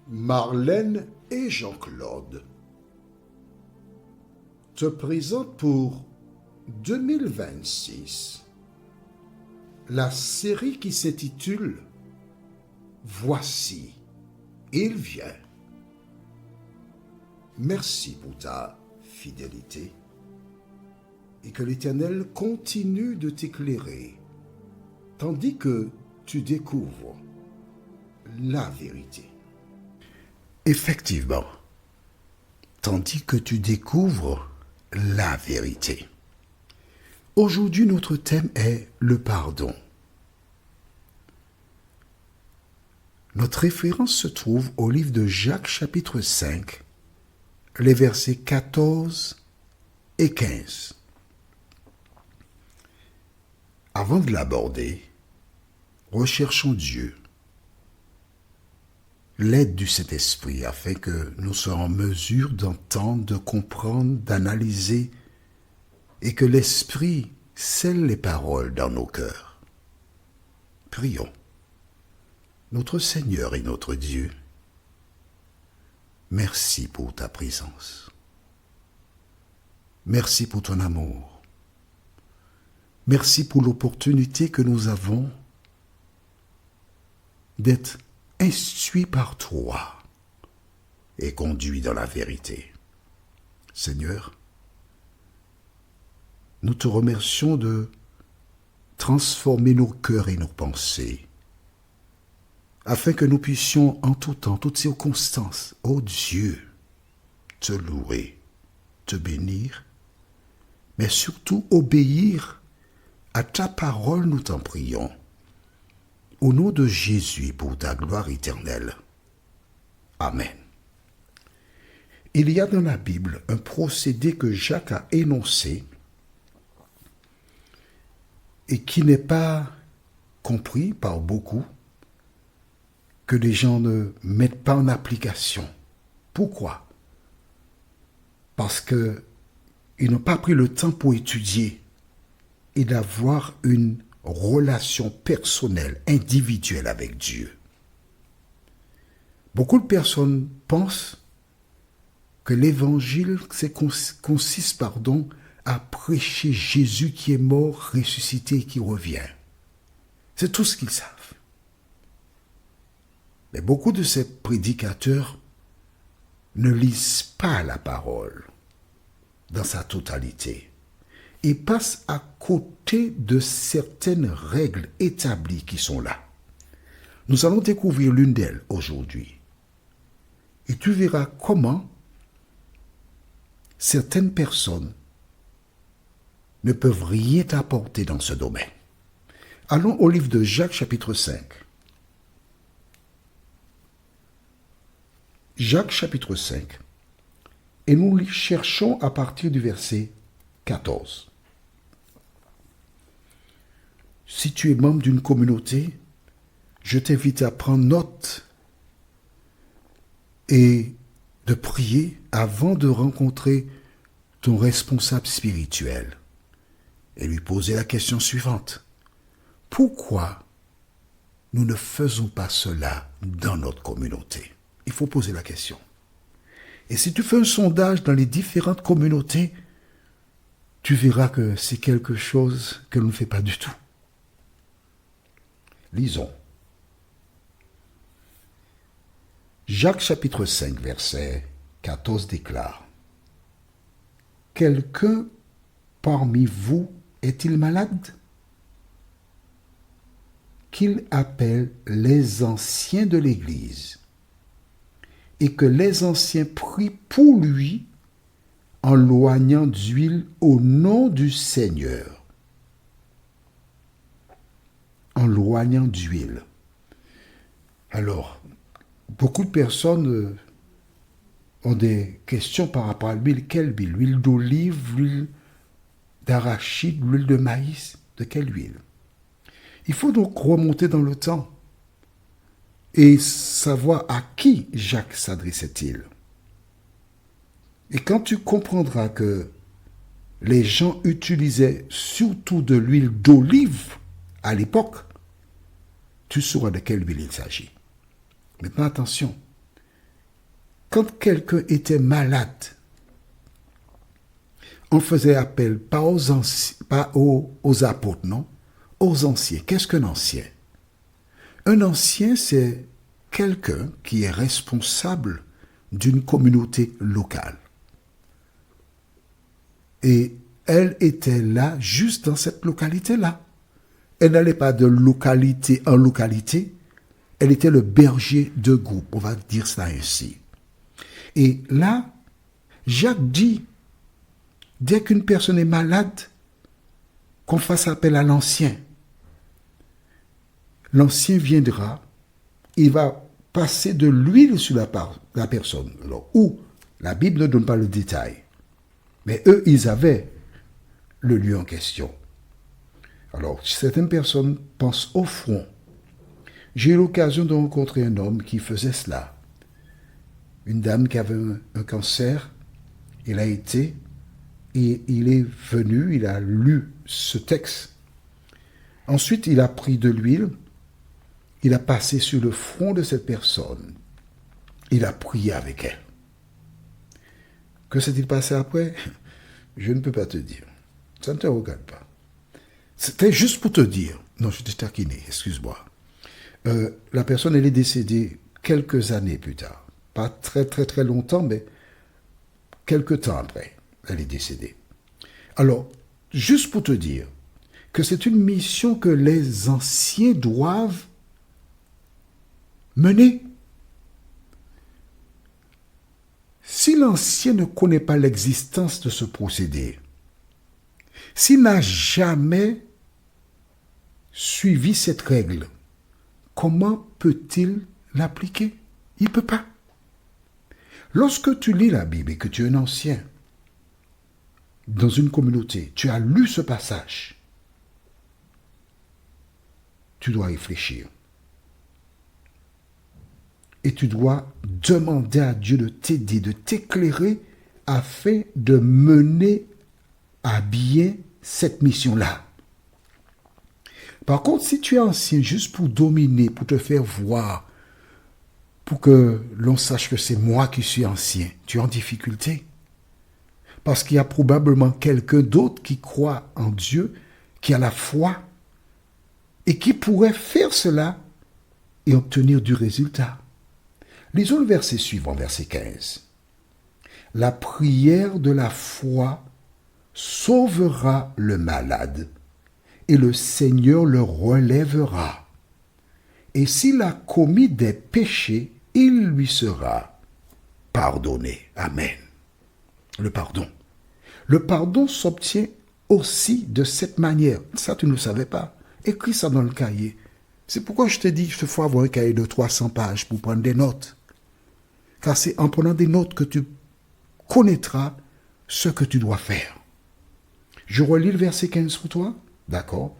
Marlène et Jean-Claude te présentent pour 2026 la série qui s'intitule « Voici, il vient ». Merci pour ta fidélité et que l'Éternel continue de t'éclairer tandis que tu découvres la vérité. Effectivement, tandis que tu découvres la vérité. Aujourd'hui, notre thème est le pardon. Notre référence se trouve au livre de Jacques chapitre 5, les versets 14 et 15. Avant de l'aborder, recherchons Dieu, l'aide du Saint-Esprit, afin que nous soyons en mesure d'entendre, de comprendre, d'analyser, et que l'Esprit scelle les paroles dans nos cœurs. Prions. Notre Seigneur et notre Dieu, merci pour ta présence. Merci pour ton amour. Merci pour l'opportunité que nous avons d'être instruits par toi et conduits dans la vérité. Seigneur, nous te remercions de transformer nos cœurs et nos pensées afin que nous puissions en tout temps, toutes circonstances, ô Dieu, te louer, te bénir, mais surtout obéir à ta parole, nous t'en prions. Au nom de Jésus, pour ta gloire éternelle. Amen. Il y a dans la Bible un procédé que Jacques a énoncé et qui n'est pas compris par beaucoup, que les gens ne mettent pas en application. Pourquoi? Parce qu'ils n'ont pas pris le temps pour étudier et d'avoir une relation personnelle, individuelle avec Dieu. Beaucoup de personnes pensent que l'évangile consiste à prêcher Jésus qui est mort, ressuscité et qui revient. C'est tout ce qu'ils savent. Mais beaucoup de ces prédicateurs ne lisent pas la parole dans sa totalité et passent à côté de certaines règles établies qui sont là. Nous allons découvrir l'une d'elles aujourd'hui. Et tu verras comment certaines personnes ne peuvent rien t'apporter dans ce domaine. Allons au livre de Jacques chapitre 5. Jacques chapitre 5. Et nous cherchons à partir du verset 14. Si tu es membre d'une communauté, je t'invite à prendre note et de prier avant de rencontrer ton responsable spirituel et lui poser la question suivante. Pourquoi nous ne faisons pas cela dans notre communauté? Il faut poser la question. Et si tu fais un sondage dans les différentes communautés, tu verras que c'est quelque chose que l'on ne fait pas du tout. Lisons. Jacques chapitre 5, verset 14 déclare: Quelqu'un parmi vous est-il malade? Qu'il appelle les anciens de l'Église et que les anciens prient pour lui en loignant d'huile au nom du Seigneur. En loignant d'huile. Alors, beaucoup de personnes ont des questions par rapport à l'huile. Quelle huile? L'huile d'olive, l'huile d'arachide, l'huile de maïs? De quelle huile? Il faut donc remonter dans le temps et savoir à qui Jacques s'adressait-il. Et quand tu comprendras que les gens utilisaient surtout de l'huile d'olive à l'époque, tu sauras de quelle huile il s'agit. Maintenant, attention, quand quelqu'un était malade, on faisait appel pas aux apôtres, non, aux anciens. Qu'est-ce qu'un ancien? Un ancien, c'est quelqu'un qui est responsable d'une communauté locale. Et elle était là, juste dans cette localité-là. Elle n'allait pas de localité en localité. Elle était le berger de groupe, on va dire ça ainsi. Et là, Jacques dit, dès qu'une personne est malade, qu'on fasse appel à l'ancien. L'ancien viendra, il va passer de l'huile sur la personne. Alors, où la Bible ne donne pas le détail. Mais eux, ils avaient le lieu en question. Alors, certaines personnes pensent au front. J'ai eu l'occasion de rencontrer un homme qui faisait cela. Une dame qui avait un cancer, il a été, et il est venu, il a lu ce texte. Ensuite, il a pris de l'huile, il a passé sur le front de cette personne. Il a prié avec elle. Que s'est-il passé après? Je ne peux pas te dire. Ça ne te regarde pas. C'était juste pour te dire. Non, je t'ai taquiné, excuse-moi. La personne, elle est décédée quelques années plus tard. Pas très, très, très longtemps, mais quelques temps après, elle est décédée. Alors, juste pour te dire que c'est une mission que les anciens doivent mener. Si l'ancien ne connaît pas l'existence de ce procédé, s'il n'a jamais suivi cette règle, comment peut-il l'appliquer? Il ne peut pas. Lorsque tu lis la Bible et que tu es un ancien dans une communauté, tu as lu ce passage, tu dois réfléchir. Et tu dois demander à Dieu de t'aider, de t'éclairer afin de mener à bien cette mission-là. Par contre, si tu es ancien juste pour dominer, pour te faire voir, pour que l'on sache que c'est moi qui suis ancien, tu es en difficulté. Parce qu'il y a probablement quelqu'un d'autre qui croit en Dieu, qui a la foi, et qui pourrait faire cela et obtenir du résultat. Lisons le verset suivant, verset 15. La prière de la foi sauvera le malade, et le Seigneur le relèvera. Et s'il a commis des péchés, il lui sera pardonné. Amen. Le pardon. Le pardon s'obtient aussi de cette manière. Ça, tu ne le savais pas. Écris ça dans le cahier. C'est pourquoi je te dis qu'il faut avoir un cahier de 300 pages pour prendre des notes. Car c'est en prenant des notes que tu connaîtras ce que tu dois faire. Je relis le verset 15 pour toi. D'accord?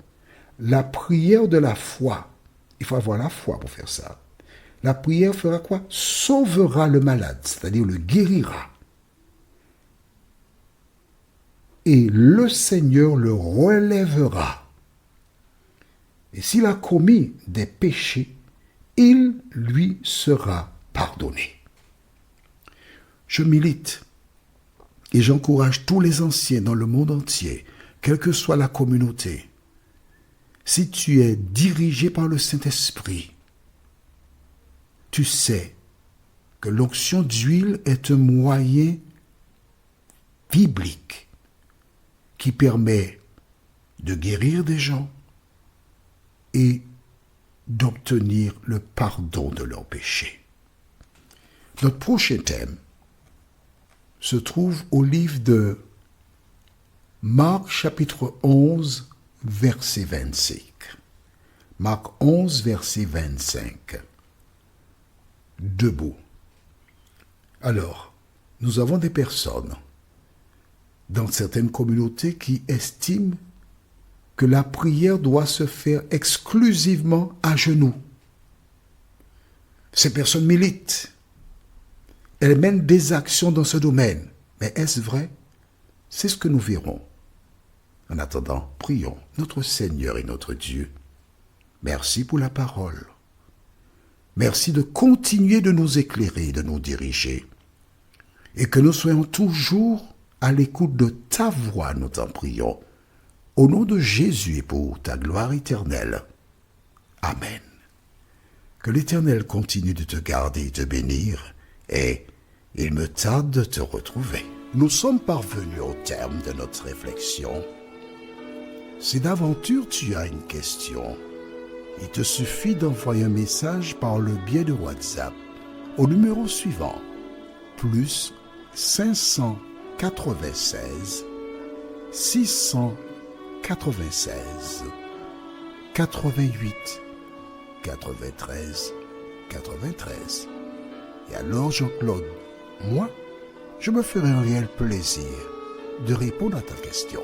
La prière de la foi. Il faut avoir la foi pour faire ça. La prière fera quoi? Sauvera le malade, c'est-à-dire le guérira. Et le Seigneur le relèvera. Et s'il a commis des péchés, il lui sera pardonné. Je milite et j'encourage tous les anciens dans le monde entier, quelle que soit la communauté. Si tu es dirigé par le Saint-Esprit, tu sais que l'onction d'huile est un moyen biblique qui permet de guérir des gens et d'obtenir le pardon de leurs péchés. Notre prochain thème se trouve au livre de Marc chapitre 11, verset 25. Marc 11, verset 25. Debout. Alors, nous avons des personnes dans certaines communautés qui estiment que la prière doit se faire exclusivement à genoux. Ces personnes militent. Elles mènent des actions dans ce domaine. Mais est-ce vrai? C'est ce que nous verrons. En attendant, prions notre Seigneur et notre Dieu. Merci pour la parole. Merci de continuer de nous éclairer, de nous diriger. et que nous soyons toujours à l'écoute de ta voix, nous t'en prions. Au nom de Jésus et pour ta gloire éternelle. Amen. Que l'Éternel continue de te garder et te bénir, et il me tarde de te retrouver. Nous sommes parvenus au terme de notre réflexion. Si d'aventure tu as une question, il te suffit d'envoyer un message par le biais de WhatsApp au numéro suivant, plus 596 696 88 93 93. Et alors Jean-Claude, moi, je me ferai un réel plaisir de répondre à ta question.